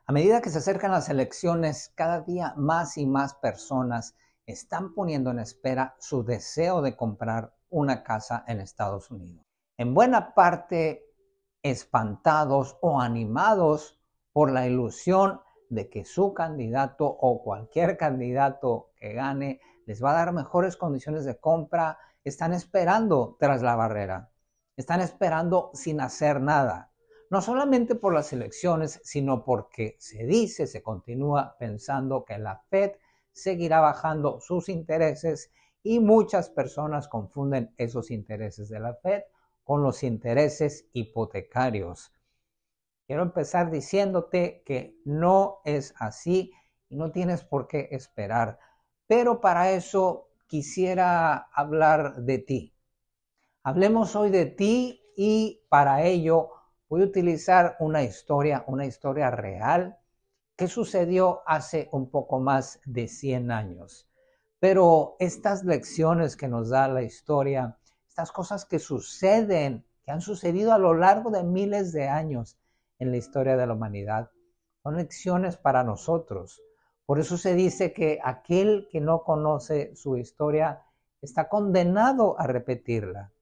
A medida que se acercan las elecciones, cada día más y más personas están poniendo en espera su deseo de comprar una casa en Estados Unidos. En buena parte espantados o animados por la ilusión de que su candidato o cualquier candidato que gane les va a dar mejores condiciones de compra, están esperando tras la barrera, están esperando sin hacer nada. No solamente por las elecciones, sino porque se continúa pensando que la Fed seguirá bajando sus intereses y muchas personas confunden esos intereses de la Fed con los intereses hipotecarios. Quiero empezar diciéndote que no es así y no tienes por qué esperar, pero para eso quisiera hablar de ti. Hablemos hoy de ti y para ello voy a utilizar una historia real que sucedió hace un poco más de 100 años. Pero estas lecciones que nos da la historia, estas cosas que suceden, que han sucedido a lo largo de miles de años en la historia de la humanidad, son lecciones para nosotros. Por eso se dice que aquel que no conoce su historia está condenado a repetirla.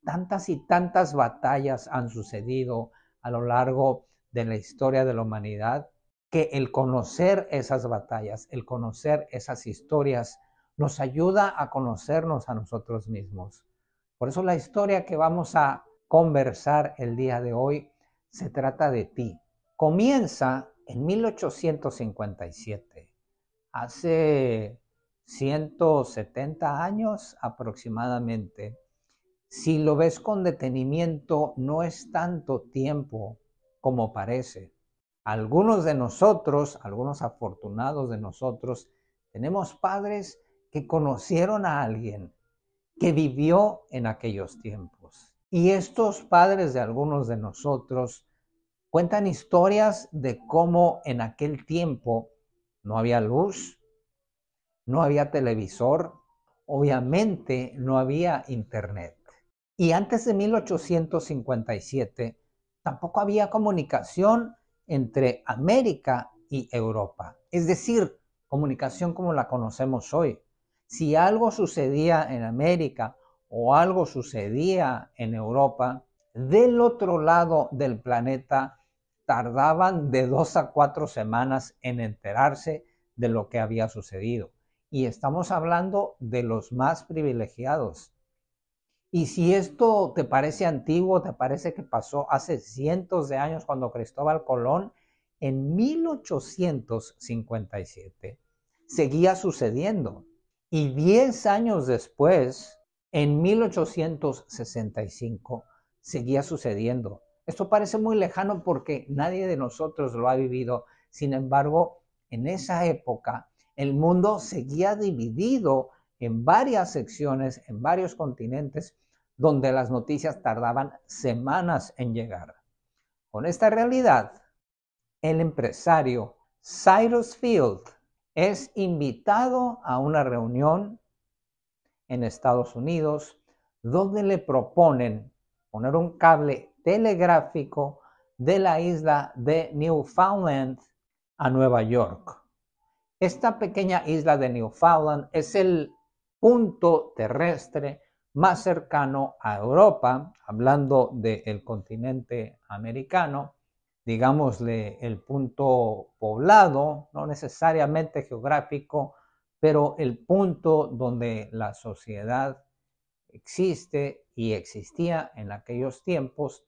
Tantas y tantas batallas han sucedido a lo largo de la historia de la humanidad que el conocer esas batallas, el conocer esas historias, nos ayuda a conocernos a nosotros mismos. Por eso la historia que vamos a conversar el día de hoy se trata de ti. Comienza en 1857, hace 170 años aproximadamente. Si lo ves con detenimiento, no es tanto tiempo como parece. Algunos de nosotros, algunos afortunados de nosotros, tenemos padres que conocieron a alguien que vivió en aquellos tiempos. Y estos padres de algunos de nosotros cuentan historias de cómo en aquel tiempo no había luz, no había televisor, obviamente no había internet. Y antes de 1857 tampoco había comunicación entre América y Europa. Es decir, comunicación como la conocemos hoy. Si algo sucedía en América o algo sucedía en Europa, del otro lado del planeta tardaban de 2 a 4 semanas en enterarse de lo que había sucedido. Y estamos hablando de los más privilegiados. Y si esto te parece antiguo, te parece que pasó hace cientos de años cuando Cristóbal Colón, en 1857, seguía sucediendo. Y 10 años después, en 1865, seguía sucediendo. Esto parece muy lejano porque nadie de nosotros lo ha vivido. Sin embargo, en esa época, el mundo seguía dividido en varias secciones, en varios continentes, donde las noticias tardaban semanas en llegar. Con esta realidad, el empresario Cyrus Field es invitado a una reunión en Estados Unidos donde le proponen poner un cable telegráfico de la isla de Newfoundland a Nueva York. Esta pequeña isla de Newfoundland es el punto terrestre más cercano a Europa, hablando del continente americano, digámosle el punto poblado, no necesariamente geográfico, pero el punto donde la sociedad existe y existía en aquellos tiempos,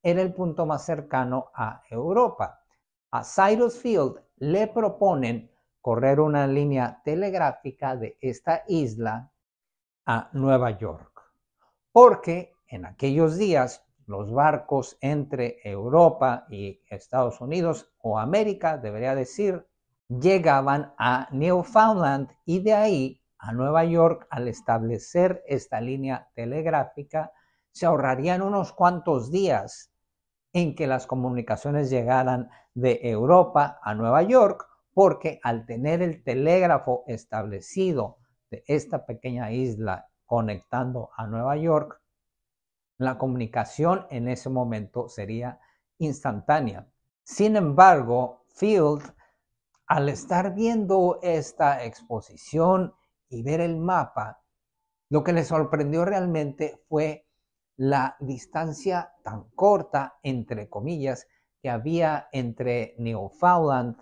era el punto más cercano a Europa. A Cyrus Field le proponen correr una línea telegráfica de esta isla a Nueva York, porque en aquellos días los barcos entre Europa y Estados Unidos, o América debería decir, llegaban a Newfoundland y de ahí a Nueva York. Al establecer esta línea telegráfica, se ahorrarían unos cuantos días en que las comunicaciones llegaran de Europa a Nueva York, porque al tener el telégrafo establecido de esta pequeña isla conectando a Nueva York, la comunicación en ese momento sería instantánea. Sin embargo, Field, al estar viendo esta exposición y ver el mapa, lo que le sorprendió realmente fue la distancia tan corta, entre comillas, que había entre Newfoundland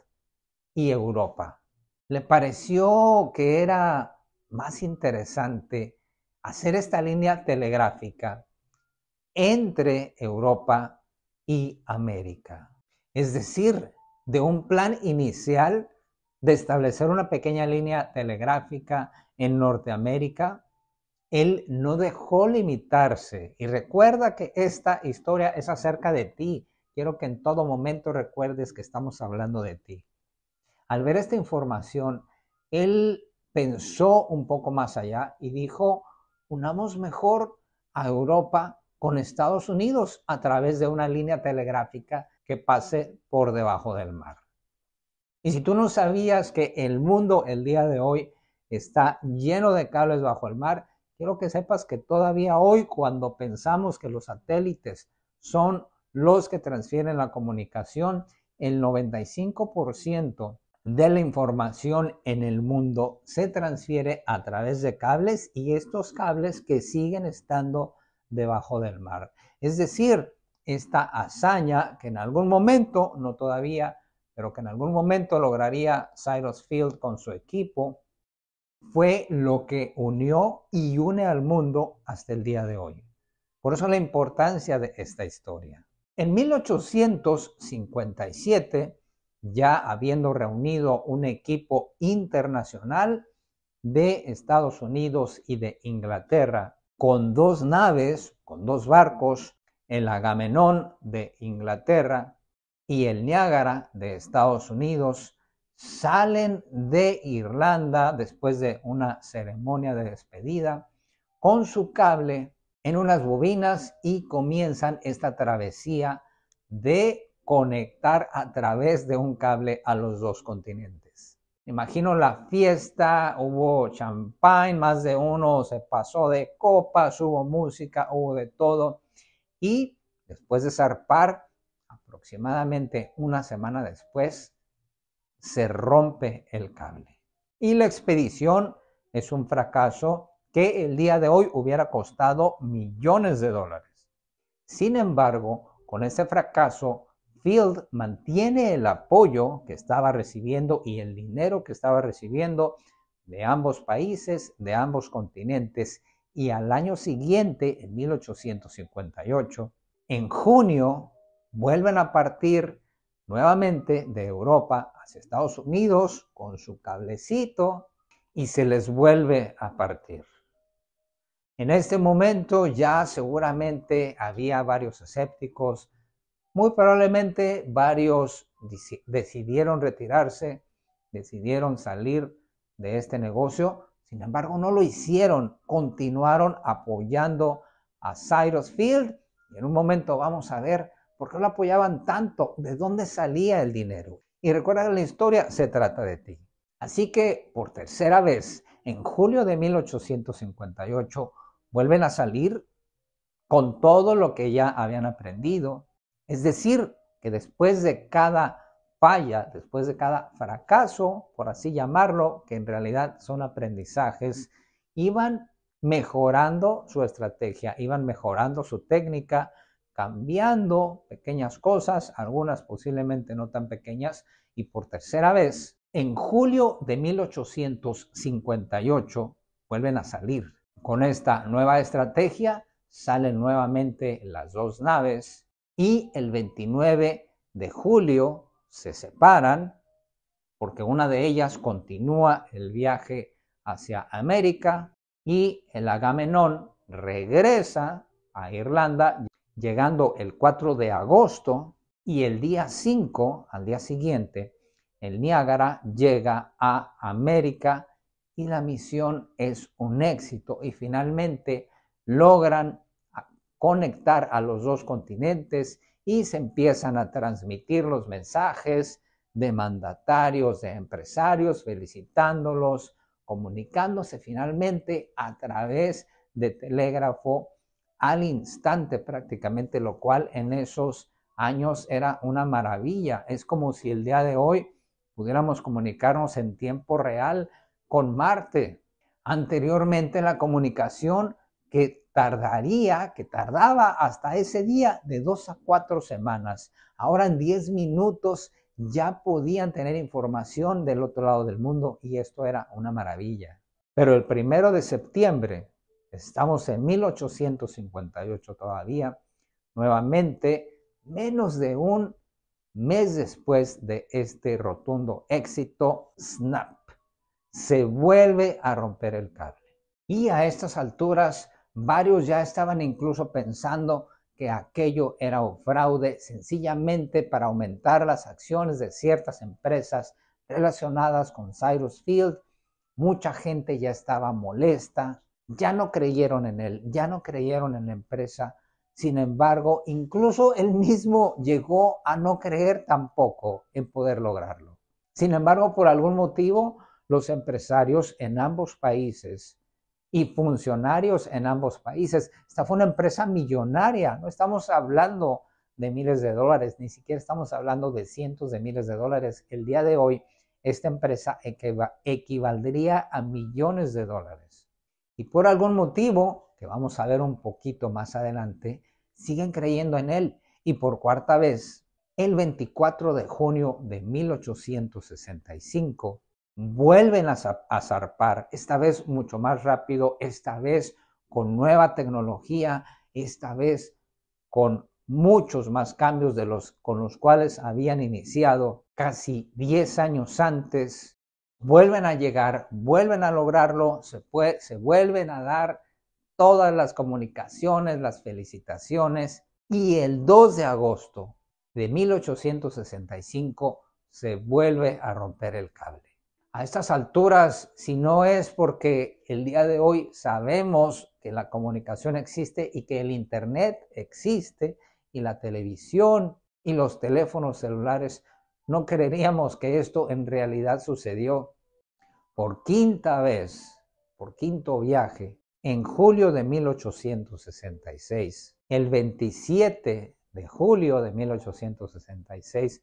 y Europa. Le pareció que era más interesante hacer esta línea telegráfica entre Europa y América. Es decir, de un plan inicial de establecer una pequeña línea telegráfica en Norteamérica, él no dejó limitarse. Y recuerda que esta historia es acerca de ti. Quiero que en todo momento recuerdes que estamos hablando de ti. Al ver esta información, él pensó un poco más allá y dijo, unamos mejor a Europa con Estados Unidos a través de una línea telegráfica que pase por debajo del mar. Y si tú no sabías que el mundo el día de hoy está lleno de cables bajo el mar, quiero que sepas que todavía hoy, cuando pensamos que los satélites son los que transfieren la comunicación, el 95% de la información en el mundo se transfiere a través de cables, y estos cables que siguen estando debajo del mar. Es decir, esta hazaña que en algún momento, no todavía, pero que en algún momento lograría Cyrus Field con su equipo, fue lo que unió y une al mundo hasta el día de hoy. Por eso la importancia de esta historia. En 1857, ya habiendo reunido un equipo internacional de Estados Unidos y de Inglaterra, con dos naves, con dos barcos, el Agamenón de Inglaterra y el Niágara de Estados Unidos, salen de Irlanda después de una ceremonia de despedida con su cable en unas bobinas y comienzan esta travesía de conectar a través de un cable a los dos continentes. Imagino la fiesta, hubo champán, más de uno se pasó de copas, hubo música, hubo de todo. Y después de zarpar, aproximadamente una semana después, se rompe el cable. Y la expedición es un fracaso que el día de hoy hubiera costado millones de dólares. Sin embargo, con ese fracaso, Field mantiene el apoyo que estaba recibiendo y el dinero que estaba recibiendo de ambos países, de ambos continentes, y al año siguiente, en 1858, en junio, vuelven a partir nuevamente de Europa hacia Estados Unidos con su cablecito y se les vuelve a partir. En este momento ya seguramente había varios escépticos, muy probablemente varios decidieron retirarse, decidieron salir de este negocio. Sin embargo, no lo hicieron, continuaron apoyando a Cyrus Field. Y en un momento vamos a ver por qué lo apoyaban tanto, de dónde salía el dinero. Y recuerda, la historia se trata de ti. Así que por tercera vez, en julio de 1858, vuelven a salir con todo lo que ya habían aprendido. Es decir, que después de cada falla, después de cada fracaso, por así llamarlo, que en realidad son aprendizajes, iban mejorando su estrategia, iban mejorando su técnica, cambiando pequeñas cosas, algunas posiblemente no tan pequeñas, y por tercera vez, en julio de 1858, vuelven a salir. Con esta nueva estrategia, salen nuevamente las dos naves y el 29 de julio se separan porque una de ellas continúa el viaje hacia América y el Agamenón regresa a Irlanda, llegando el 4 de agosto, y el día 5, al día siguiente, el Niágara llega a América y la misión es un éxito y finalmente logran conectar a los dos continentes y se empiezan a transmitir los mensajes de mandatarios, de empresarios, felicitándolos, comunicándose finalmente a través de telégrafo al instante prácticamente, lo cual en esos años era una maravilla. Es como si el día de hoy pudiéramos comunicarnos en tiempo real con Marte. Anteriormente la comunicación que tardaba hasta ese día de 2 a 4 semanas. Ahora en 10 minutos ya podían tener información del otro lado del mundo y esto era una maravilla. Pero el 1 de septiembre, estamos en 1858 todavía, nuevamente, menos de un mes después de este rotundo éxito, snap, se vuelve a romper el cable. Y a estas alturas, varios ya estaban incluso pensando que aquello era un fraude sencillamente para aumentar las acciones de ciertas empresas relacionadas con Cyrus Field. Mucha gente ya estaba molesta, ya no creyeron en él, ya no creyeron en la empresa. Sin embargo, incluso él mismo llegó a no creer tampoco en poder lograrlo. Sin embargo, por algún motivo, los empresarios en ambos países y funcionarios en ambos países, esta fue una empresa millonaria, no estamos hablando de miles de dólares, ni siquiera estamos hablando de cientos de miles de dólares. El día de hoy, esta empresa equivaldría a millones de dólares. Y por algún motivo, que vamos a ver un poquito más adelante, siguen creyendo en él. Y por cuarta vez, el 24 de junio de 1865, vuelven a zarpar, esta vez mucho más rápido, esta vez con nueva tecnología, esta vez con muchos más cambios con los cuales habían iniciado casi 10 años antes. Vuelven a llegar, vuelven a lograrlo, se vuelven a dar todas las comunicaciones, las felicitaciones, y el 2 de agosto de 1865 se vuelve a romper el cable. A estas alturas, si no es porque el día de hoy sabemos que la comunicación existe y que el internet existe y la televisión y los teléfonos celulares, no creeríamos que esto en realidad sucedió. Por quinta vez, por quinto viaje, en julio de 1866, el 27 de julio de 1866,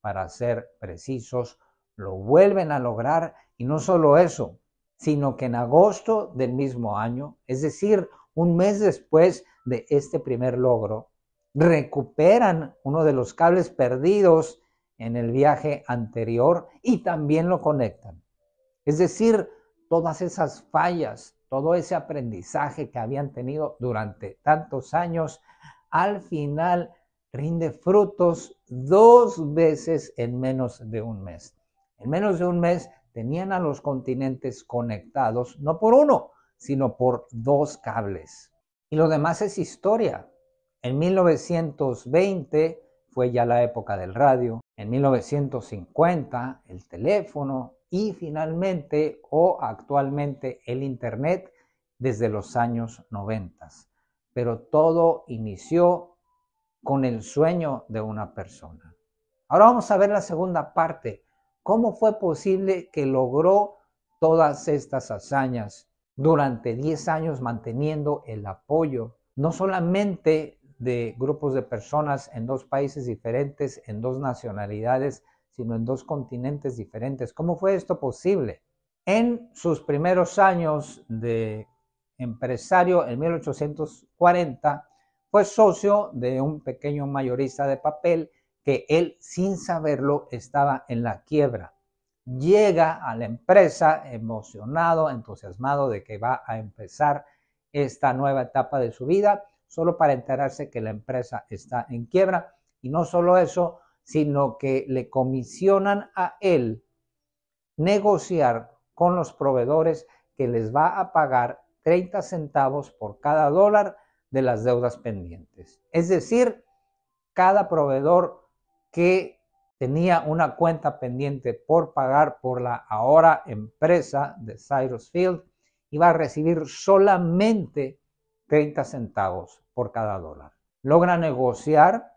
para ser precisos, lo vuelven a lograr, y no solo eso, sino que en agosto del mismo año, es decir, un mes después de este primer logro, recuperan uno de los cables perdidos en el viaje anterior y también lo conectan. Es decir, todas esas fallas, todo ese aprendizaje que habían tenido durante tantos años, al final rinde frutos 2 veces en menos de un mes. En menos de un mes tenían a los continentes conectados, no por uno, sino por 2 cables. Y lo demás es historia. En 1920 fue ya la época del radio, en 1950 el teléfono y finalmente o actualmente el internet desde los años 90. Pero todo inició con el sueño de una persona. Ahora vamos a ver la segunda parte. ¿Cómo fue posible que logró todas estas hazañas durante 10 años manteniendo el apoyo, no solamente de grupos de personas en 2 países diferentes, en 2 nacionalidades, sino en 2 continentes diferentes? ¿Cómo fue esto posible? En sus primeros años de empresario, en 1840, fue socio de un pequeño mayorista de papel que él, sin saberlo, estaba en la quiebra. Llega a la empresa emocionado, entusiasmado de que va a empezar esta nueva etapa de su vida, solo para enterarse que la empresa está en quiebra. Y no solo eso, sino que le comisionan a él negociar con los proveedores que les va a pagar 30 centavos por cada dólar de las deudas pendientes. Es decir, cada proveedor que tenía una cuenta pendiente por pagar por la ahora empresa de Cyrus Field iba a recibir solamente 30 centavos por cada dólar. Logra negociar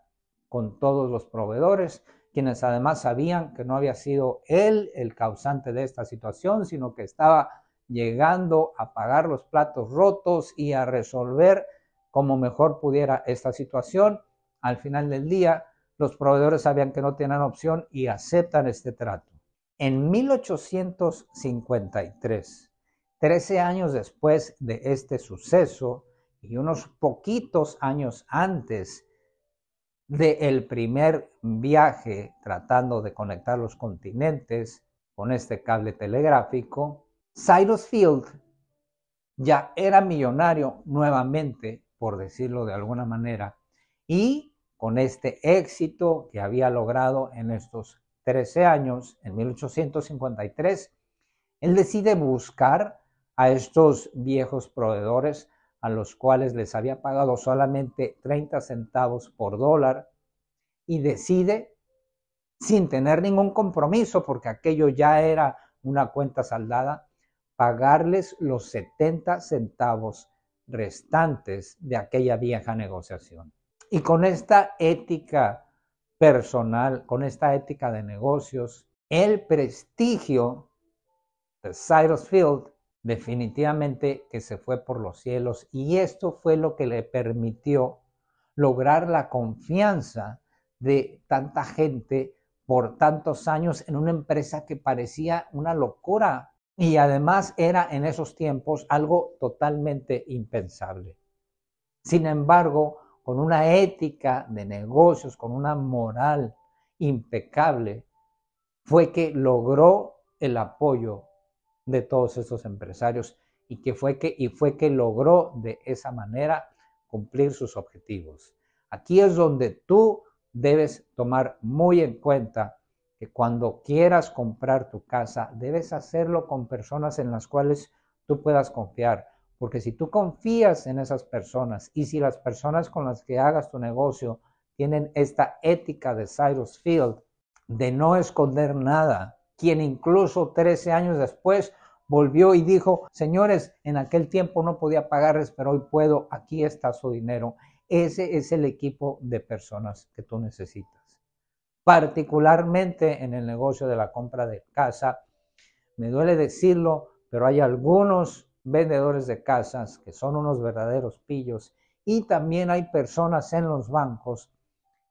con todos los proveedores, quienes además sabían que no había sido él el causante de esta situación, sino que estaba llegando a pagar los platos rotos y a resolver como mejor pudiera esta situación. Al final del día, los proveedores sabían que no tenían opción y aceptan este trato. En 1853, 13 años después de este suceso y unos poquitos años antes del primer viaje tratando de conectar los continentes con este cable telegráfico, Cyrus Field ya era millonario nuevamente, por decirlo de alguna manera, y con este éxito que había logrado en estos 13 años, en 1853, él decide buscar a estos viejos proveedores a los cuales les había pagado solamente 30 centavos por dólar y decide, sin tener ningún compromiso, porque aquello ya era una cuenta saldada, pagarles los 70 centavos restantes de aquella vieja negociación. Y con esta ética personal, con esta ética de negocios, el prestigio de Cyrus Field definitivamente que se fue por los cielos, y esto fue lo que le permitió lograr la confianza de tanta gente por tantos años en una empresa que parecía una locura y además era en esos tiempos algo totalmente impensable. Sin embargo, con una ética de negocios, con una moral impecable, fue que logró el apoyo de todos esos empresarios y fue que logró de esa manera cumplir sus objetivos. Aquí es donde tú debes tomar muy en cuenta que cuando quieras comprar tu casa, debes hacerlo con personas en las cuales tú puedas confiar. Porque si tú confías en esas personas y si las personas con las que hagas tu negocio tienen esta ética de Cyrus Field, de no esconder nada, quien incluso 13 años después volvió y dijo, señores, en aquel tiempo no podía pagarles, pero hoy puedo, aquí está su dinero. Ese es el equipo de personas que tú necesitas. Particularmente en el negocio de la compra de casa, me duele decirlo, pero hay algunos vendedores de casas que son unos verdaderos pillos y también hay personas en los bancos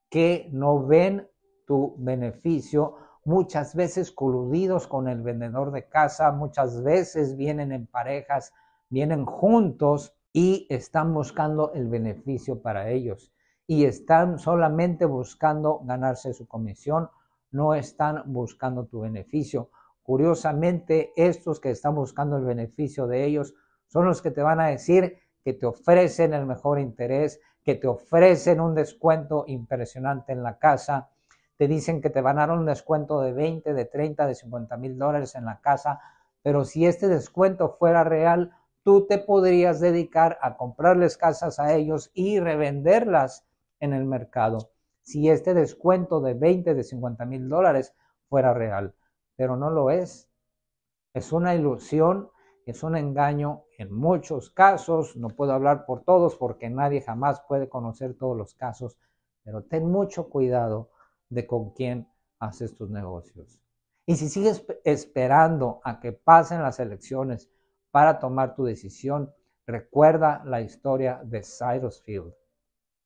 que no ven tu beneficio, muchas veces coludidos con el vendedor de casa, muchas veces vienen en parejas, vienen juntos y están buscando el beneficio para ellos y están solamente buscando ganarse su comisión, no están buscando tu beneficio. Curiosamente, estos que están buscando el beneficio de ellos son los que te van a decir que te ofrecen el mejor interés, que te ofrecen un descuento impresionante en la casa, te dicen que te van a dar un descuento de 20, de 30, de $50,000 en la casa, pero si este descuento fuera real, tú te podrías dedicar a comprarles casas a ellos y revenderlas en el mercado. Si este descuento de 20, de $50,000 fuera real, pero no lo es. Es una ilusión, es un engaño en muchos casos. No puedo hablar por todos porque nadie jamás puede conocer todos los casos, pero ten mucho cuidado de con quién haces tus negocios. Y si sigues esperando a que pasen las elecciones para tomar tu decisión, recuerda la historia de Cyrus Field,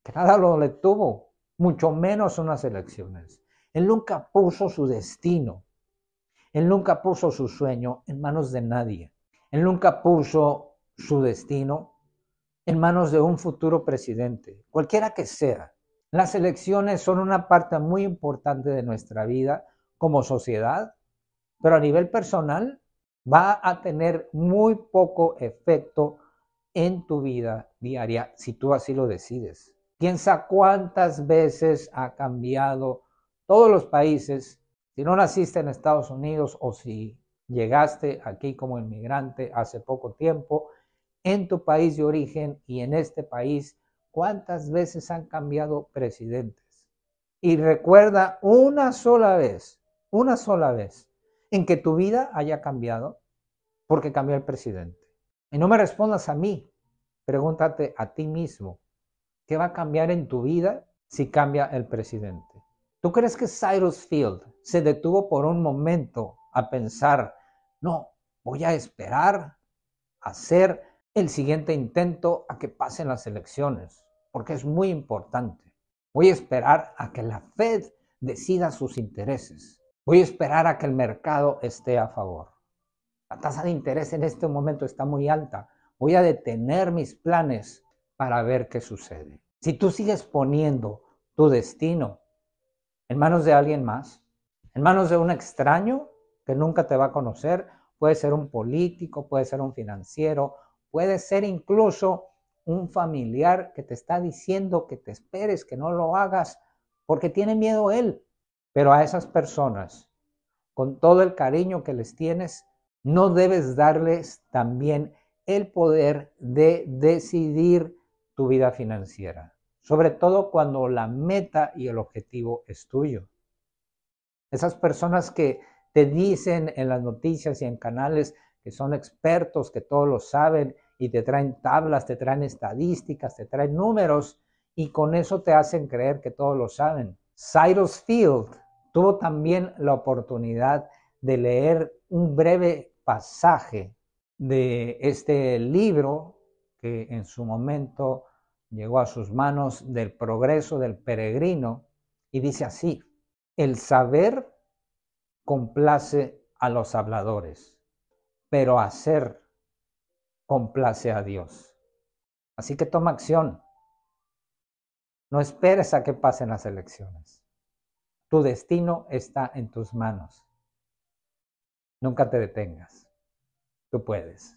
que nada lo detuvo, mucho menos unas elecciones. Él nunca puso su destino, él nunca puso su sueño en manos de nadie. Él nunca puso su destino en manos de un futuro presidente, cualquiera que sea. Las elecciones son una parte muy importante de nuestra vida como sociedad, pero a nivel personal va a tener muy poco efecto en tu vida diaria si tú así lo decides. Piensa cuántas veces ha cambiado todos los países. Si no naciste en Estados Unidos o si llegaste aquí como inmigrante hace poco tiempo, en tu país de origen y en este país, ¿cuántas veces han cambiado presidentes? Y recuerda una sola vez, en que tu vida haya cambiado porque cambió el presidente. Y no me respondas a mí, pregúntate a ti mismo, ¿qué va a cambiar en tu vida si cambia el presidente? ¿Tú crees que Cyrus Field se detuvo por un momento a pensar, no, voy a esperar a hacer el siguiente intento a que pasen las elecciones, porque es muy importante? Voy a esperar a que la Fed decida sus intereses. Voy a esperar a que el mercado esté a favor. La tasa de interés en este momento está muy alta. Voy a detener mis planes para ver qué sucede. Si tú sigues poniendo tu destino en manos de alguien más, en manos de un extraño que nunca te va a conocer, puede ser un político, puede ser un financiero, puede ser incluso un familiar que te está diciendo que te esperes, que no lo hagas, porque tiene miedo él. Pero a esas personas, con todo el cariño que les tienes, no debes darles también el poder de decidir tu vida financiera, sobre todo cuando la meta y el objetivo es tuyo. Esas personas que te dicen en las noticias y en canales que son expertos, que todos lo saben y te traen tablas, te traen estadísticas, te traen números y con eso te hacen creer que todos lo saben. Cyrus Field tuvo también la oportunidad de leer un breve pasaje de este libro que en su momento llegó a sus manos, del Progreso del Peregrino, y dice así: el saber complace a los habladores, pero hacer complace a Dios. Así que toma acción. No esperes a que pasen las elecciones. Tu destino está en tus manos. Nunca te detengas. Tú puedes.